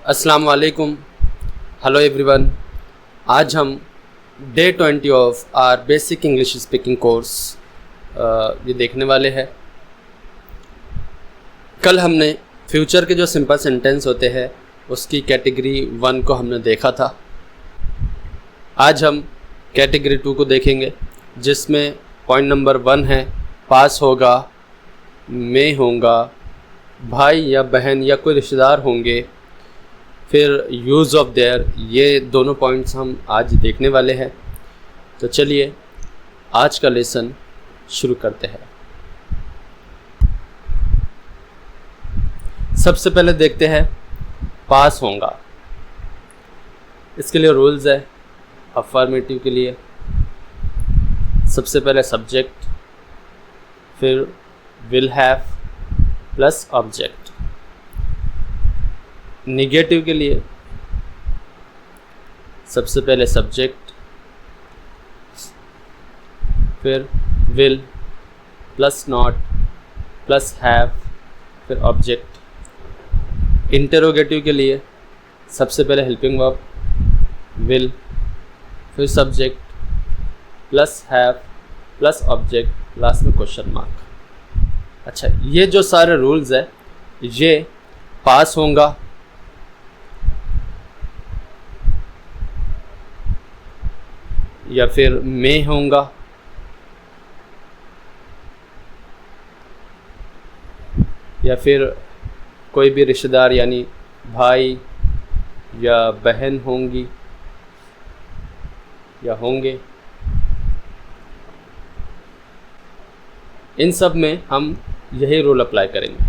अस्सलाम वालेकुम। Hello everyone. आज हम day 20 of our basic English speaking course ये देखने वाले हैं। कल हमने फ्यूचर के जो सिंपल सेंटेंस होते हैं उसकी कैटेगरी 1 को हमने देखा था। आज हम कैटेगरी 2 को देखेंगे, जिसमें पॉइंट नंबर 1 है पास होगा, मैं होगा, भाई या बहन या कोई रिश्तेदार होंगे, फिर यूज़ ऑफ देयर। ये दोनों पॉइंट्स हम आज देखने वाले हैं। तो चलिए आज का लेसन शुरू करते हैं। सबसे पहले देखते हैं पास होगा। इसके लिए रूल्स है। अफर्मेटिव के लिए सबसे पहले सब्जेक्ट, फिर will have plus object. Negative के लिए सबसे पहले सब्जेक्ट, फिर will plus not plus have, फिर ऑब्जेक्ट। इंटरोगेटिव के लिए सबसे पहले हेल्पिंग वर्ब, विल, फिर subject plus have plus object, last में क्वेश्चन मार्क। अच्छा, ये जो सारे रूल्स है ये पास होगा, या फिर मैं होगा, या फिर कोई भी रिश्तेदार यानी भाई या बहन होंगी या होंगे, इन सब में हम यही रूल अप्लाई करेंगे।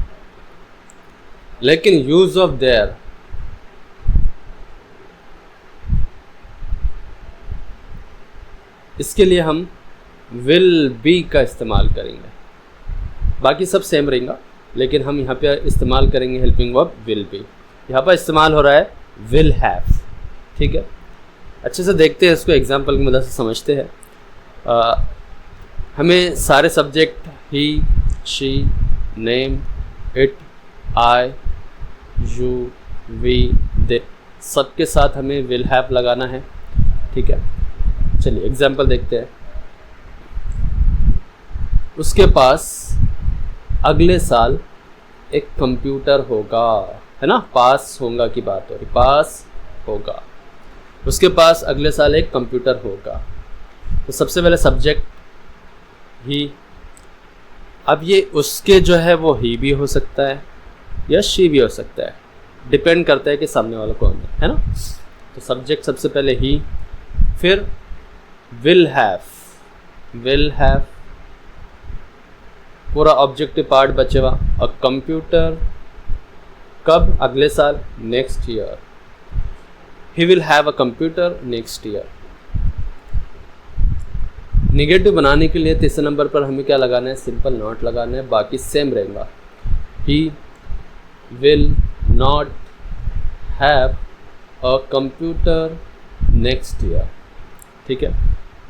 लेकिन यूज़ ऑफ देयर, इसके लिए हम विल बी का इस्तेमाल करेंगे। बाकी सब सेम रहेगा, लेकिन हम यहाँ पे इस्तेमाल करेंगे हेल्पिंग वर्ब विल बी। यहाँ पर इस्तेमाल हो रहा है विल हैव। ठीक है, अच्छे से देखते हैं इसको, एग्जाम्पल की मदद से समझते हैं। हमें सारे सब्जेक्ट ही, she, name, it, I, you, we, they, सबके साथ हमें विल हैव लगाना है। ठीक है, चलिए एग्जाम्पल देखते हैं। उसके पास अगले साल एक कंप्यूटर होगा, है ना, पास होगा की बात हो रही, पास होगा। उसके पास अगले साल एक कंप्यूटर होगा। तो सबसे पहले सब्जेक्ट ही। अब ये उसके जो है वो ही भी हो सकता है या शी भी हो सकता है, डिपेंड करता है कि सामने वाला कौन है ना। तो सब्जेक्ट सबसे पहले ही, फिर विल हैव, विल हैव पूरा ऑब्जेक्टिव पार्ट बचेगा। और कंप्यूटर कब? अगले साल, next year. He will have a computer next year. Negative बनाने के लिए तीसरे नंबर पर हमें क्या लगाना है? सिंपल नॉट लगाना है, बाकी सेम रहेगा। He will not have a computer next year. ठीक है,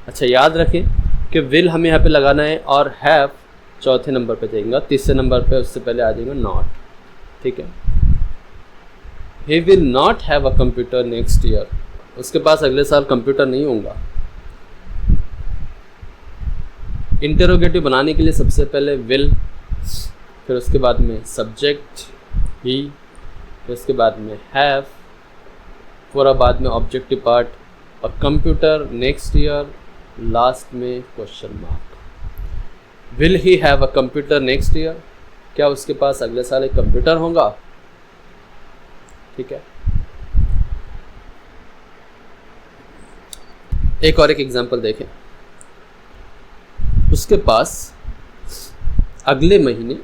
अच्छा याद रखें कि विल हमें यहाँ पे लगाना है और हैव चौथे नंबर पे जाएगा, तीसरे नंबर पे उससे पहले आ जाएगा नॉट। ठीक है, he will not have a computer next year. उसके पास अगले साल कंप्यूटर नहीं होगा। इंटरोगेटिव बनाने के लिए सबसे पहले विल, फिर उसके बाद में सब्जेक्ट ही, फिर उसके बाद में हैव, पूरा बाद में ऑब्जेक्टिव पार्ट, और कंप्यूटर नेक्स्ट ईयर, लास्ट में question mark. Will he have a computer next year? क्या उसके पास अगले साल एक कंप्यूटर होगा? ठीक है, एक और एक एग्जांपल देखें। उसके पास अगले महीने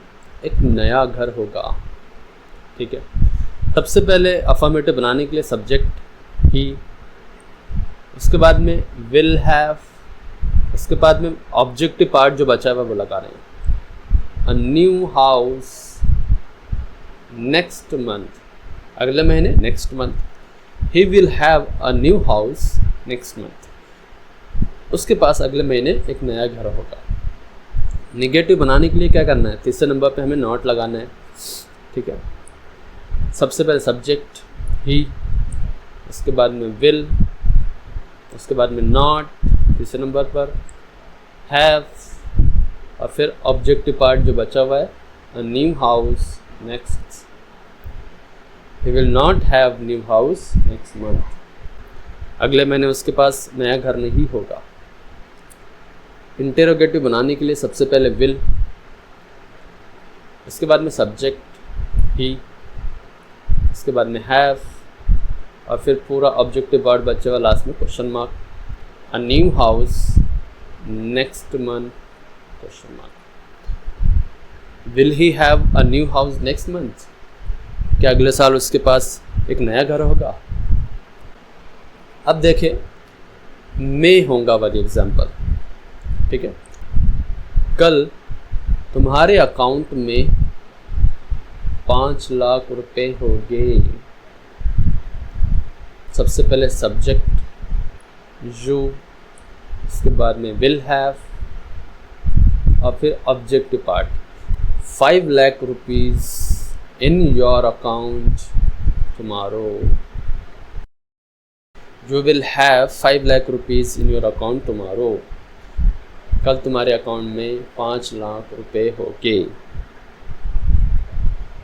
एक नया घर होगा। ठीक है, सबसे पहले अफर्मेटिव बनाने के लिए सब्जेक्ट ही, उसके बाद में विल हैव, उसके बाद में ऑब्जेक्टिव पार्ट जो बचा हुआ वो लगा रहे हैं। A new house next month, अगले महीने next month. He will have a new house next month. उसके पास अगले महीने एक नया घर होगा। निगेटिव बनाने के लिए क्या करना है? तीसरे नंबर पे हमें नॉट लगाना है। ठीक है, सबसे पहले सब्जेक्ट ही, उसके बाद में विल, उसके बाद में नॉट, तीसरे नंबर पर हैव, और फिर ऑब्जेक्टिव पार्ट जो बचा हुआ है a new house next, he will not have new house next month, अगले महीने उसके पास नया घर नहीं होगा। इंटेरोगेटिव बनाने के लिए सबसे पहले विल, उसके बाद में सब्जेक्ट ही, उसके बाद में हैव, और फिर पूरा ऑब्जेक्टिव वर्ड बचे हुआ लास्ट में question mark, a new house next month question mark. Will he have a new house next month, क्या अगले साल उसके पास एक नया घर होगा। अब देखें मे होगा वाली एग्जाम्पल, ठीक है। कल तुम्हारे अकाउंट में 5 लाख रुपए होंगे। सबसे पहले सब्जेक्ट यू, इसके बाद में विल हैव, और फिर objective part 5 lakh rupees in your account tomorrow. You will have 5 lakh rupees in your account tomorrow, कल तुम्हारे अकाउंट में 5 लाख रुपए होंगे।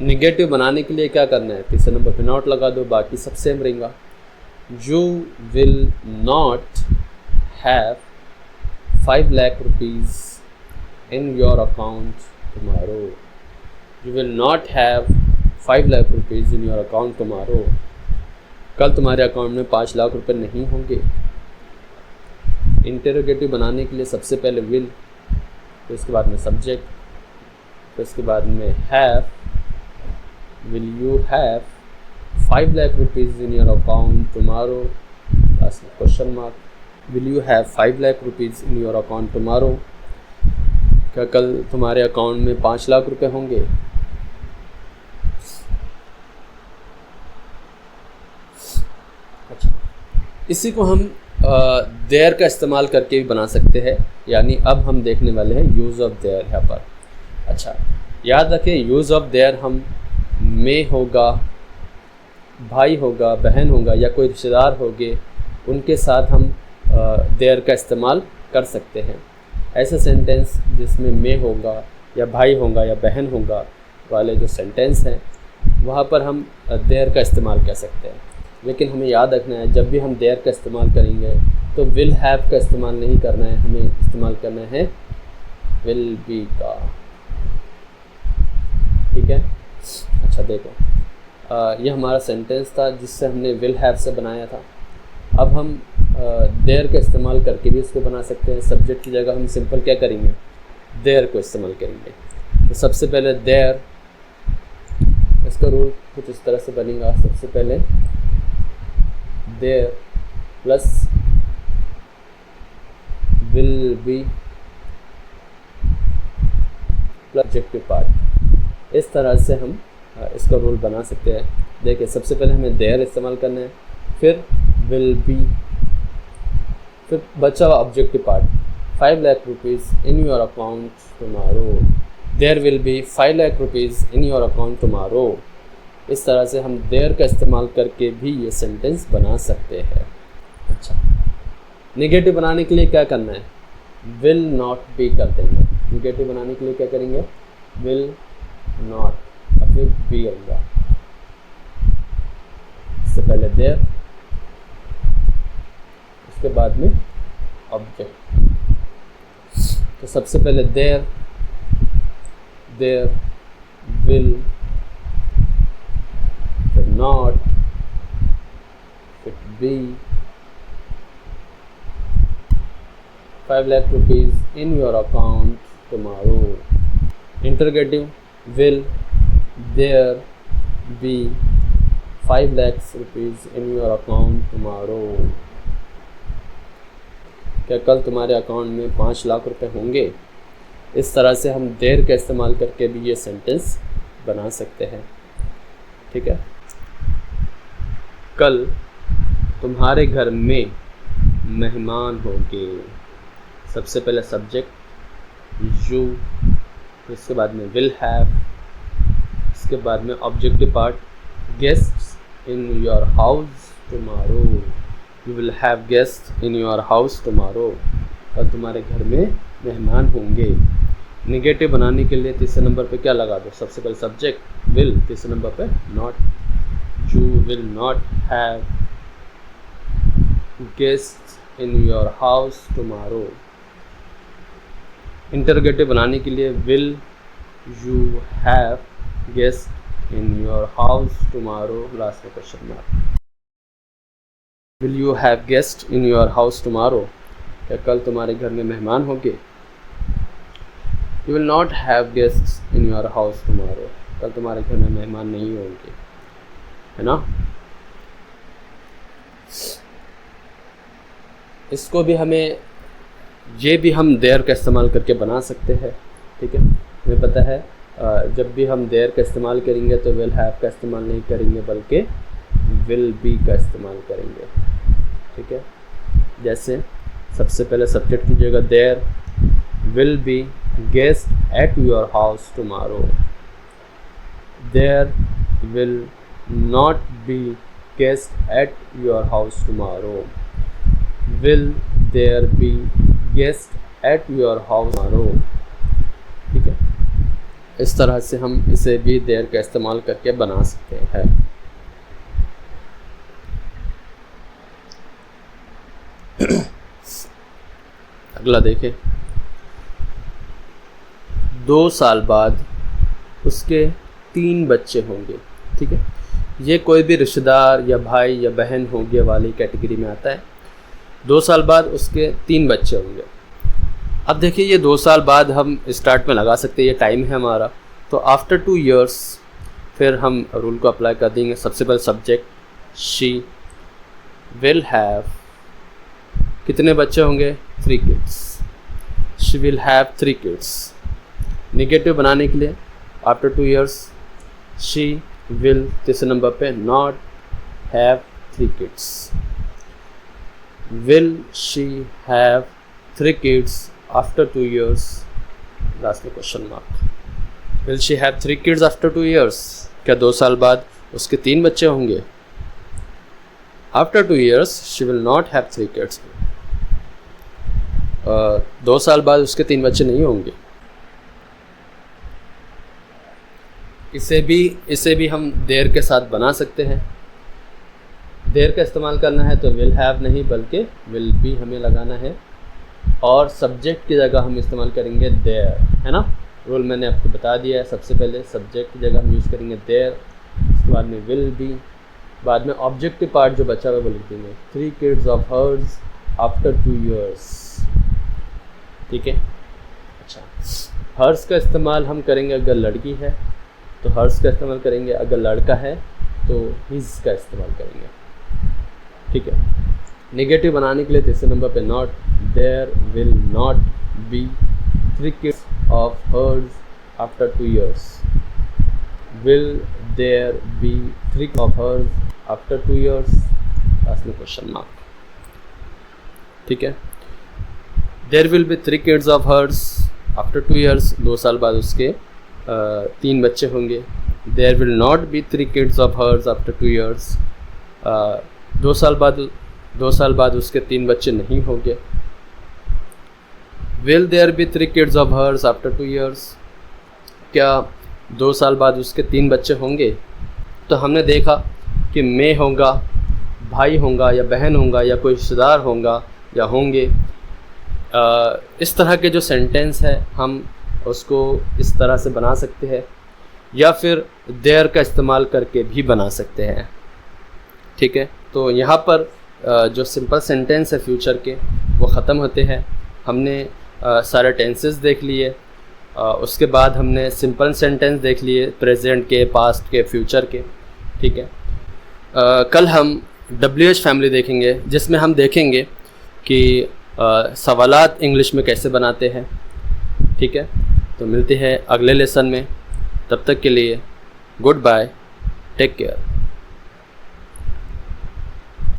निगेटिव बनाने के लिए क्या करना है, तीसरे नंबर पे नॉट लगा दो, बाकी सब सेम रहेगा। You will not have 5 lakh rupees in your account tomorrow. You will not have 5 lakh rupees in your account tomorrow, कल तुम्हारे अकाउंट में 5 लाख रुपए नहीं होंगे। इंटेरोगेटिव बनाने के लिए सबसे पहले विल, फिर उसके बाद में सब्जेक्ट, फिर उसके बाद में have, will you have 5 lakh rupees in your account tomorrow, last में question mark, will you have 5 lakh rupees in your account tomorrow, क्या कल तुम्हारे अकाउंट में 5 लाख रुपए होंगे। इसी को हम देयर का इस्तेमाल करके भी बना सकते हैं, यानी अब हम देखने वाले हैं यूज़ ऑफ देयर यहाँ पर। अच्छा, याद रखें यूज़ ऑफ देयर हम में होगा, भाई होगा, बहन होगा, या कोई रिश्तेदार होंगे, उनके साथ हम देयर का इस्तेमाल कर सकते हैं। ऐसे सेंटेंस जिसमें में होगा या भाई होगा या बहन होगा वाले जो सेंटेंस हैं, वहाँ पर हम देयर का इस्तेमाल कर सकते हैं। लेकिन हमें याद रखना है, जब भी हम देयर का इस्तेमाल करेंगे तो विल हैव का इस्तेमाल नहीं करना है, हमें इस्तेमाल करना है विल बी का, ठीक है। अच्छा देखो, ये हमारा सेंटेंस था जिससे हमने विल हैव से बनाया था। अब हम देयर का इस्तेमाल करके भी इसको बना सकते हैं। सब्जेक्ट की जगह हम सिंपल क्या करेंगे, देयर को इस्तेमाल करेंगे। तो सबसे पहले देयर, इसका रूल कुछ इस तरह से बनेगा। सबसे पहले there plus will be plus objective part, इस तरह से हम इसका रूल बना सकते हैं। देखिए, सबसे पहले हमें देयर इस्तेमाल करना है, फिर विल बी, फिर बचा हुआ objective part 5 lakh rupees in your account tomorrow. There will be 5 lakh rupees in your account tomorrow. इस तरह से हम देयर का इस्तेमाल करके भी ये सेंटेंस बना सकते हैं। अच्छा, नेगेटिव बनाने के लिए क्या करना है, विल नॉट बी कर देंगे। नेगेटिव बनाने के लिए क्या करेंगे, विल नॉट और फिर बी होगा। इससे पहले देयर, उसके बाद में ऑब्जेक्ट। तो सबसे पहले देयर, देयर विल, फिर नॉट, फिर be, 5 lakh rupees in your account tomorrow. Interrogative, will, there, be, 5 lakhs rupees in your account tomorrow. क्या कल तुम्हारे अकाउंट में 5 लाख रुपए होंगे। इस तरह से हम देयर का इस्तेमाल करके भी ये सेंटेंस बना सकते हैं, ठीक है। कल तुम्हारे घर में मेहमान होंगे। सबसे पहले सब्जेक्ट यू, इसके बाद में विल हैव, इसके बाद में objective part guests, in your house tomorrow. You will have guests in your house tomorrow. और तुम्हारे घर में मेहमान होंगे। निगेटिव बनाने के लिए तीसरे नंबर पे क्या लगा दो? सबसे पहले सब्जेक्ट विल, तीसरे नंबर पे not. You will not have guests in your house tomorrow. Interrogative बनाने के लिए will you have guest in your house tomorrow, last में question mark. Will you have guest in your house tomorrow, क्या कल तुम्हारे घर में मेहमान होंगे? You will not have guests in your house tomorrow. कल तुम्हारे घर में मेहमान नहीं होंगे, है ना। इसको भी हमें ये भी हम देयर का इस्तेमाल करके बना सकते हैं, ठीक है। हमें पता है जब भी हम देयर का इस्तेमाल करेंगे तो विल हैव का इस्तेमाल नहीं करेंगे बल्कि विल बी का इस्तेमाल करेंगे, ठीक है। जैसे सबसे पहले सब्जेक्ट की जगह there will be guest at your house tomorrow. There will not be guest at your house tomorrow. Will there be guest at your house tomorrow? ठीक है, इस तरह से हम इसे भी there का इस्तेमाल करके बना सकते हैं। अगला देखें, 2 साल बाद उसके 3 बच्चे होंगे, ठीक है। ये कोई भी रिश्तेदार या भाई या बहन होंगे वाली कैटेगरी में आता है। 2 साल बाद उसके 3 बच्चे होंगे। अब देखिए ये 2 साल बाद हम स्टार्ट में लगा सकते हैं, ये टाइम है हमारा। तो आफ्टर 2 इयर्स फिर हम रूल को अप्लाई कर देंगे। सबसे पहले सब्जेक्ट शी विल हैव, कितने बच्चे होंगे? 3 kids. She will have 3 kids. Negative बनाने के लिए आफ्टर 2 इयर्स शी विल, तीसरे नंबर पे not have 3 kids. Will she have 3 kids after 2 years, last में question mark. Will she have 3 kids after 2 years, क्या 2 साल बाद उसके 3 बच्चे होंगे? After 2 years she will not have 3 kids. 2 साल बाद उसके 3 बच्चे नहीं होंगे। इसे भी हम देयर के साथ बना सकते हैं। देयर का इस्तेमाल करना है तो विल हैव नहीं बल्कि विल बी हमें लगाना है, और सब्जेक्ट की जगह हम इस्तेमाल करेंगे देयर, है ना। रूल मैंने आपको बता दिया है। सबसे पहले सब्जेक्ट की जगह हम यूज़ करेंगे देयर, उसके बाद में विल बी, बाद में ऑब्जेक्टिव पार्ट जो बचा हुआ वो लिख देंगे 3 kids of hers after 2 years, ठीक है। अच्छा, हर्स का इस्तेमाल हम करेंगे अगर लड़की है तो हर्स का इस्तेमाल करेंगे, अगर लड़का है तो हिज का इस्तेमाल करेंगे, ठीक है। नेगेटिव बनाने के लिए तीसरे नंबर पे not, there will not be 3 kids of hers after 2 years. Will there be 3 of hers after 2 years, last में क्वेश्चन मार्क, ठीक है। There will be 3 kids of hers after 2 years, 2 साल बाद उसके 3 बच्चे होंगे। There will not be 3 kids of hers after 2 years, 2 साल बाद उसके 3 बच्चे नहीं होंगे। Will there be 3 kids of hers after 2 years, क्या 2 साल बाद उसके 3 बच्चे होंगे? तो हमने देखा कि मैं होगा, भाई होगा या बहन होगा या कोई रिश्तेदार होगा या होंगे। इस तरह के जो सेंटेंस है हम उसको इस तरह से बना सकते हैं, या फिर देयर का इस्तेमाल करके भी बना सकते हैं, ठीक है। तो यहाँ पर जो सिंपल सेंटेंस है फ्यूचर के वो ख़त्म होते हैं। हमने सारे टेंसेस देख लिए, उसके बाद हमने सिंपल सेंटेंस देख लिए, प्रेजेंट के, पास्ट के, फ्यूचर के, ठीक है। कल हम WH फैमिली देखेंगे जिसमें हम देखेंगे कि सवालात इंग्लिश में कैसे बनाते हैं, ठीक है। तो मिलते हैं अगले लेसन में, तब तक के लिए गुड बाय, टेक केयर।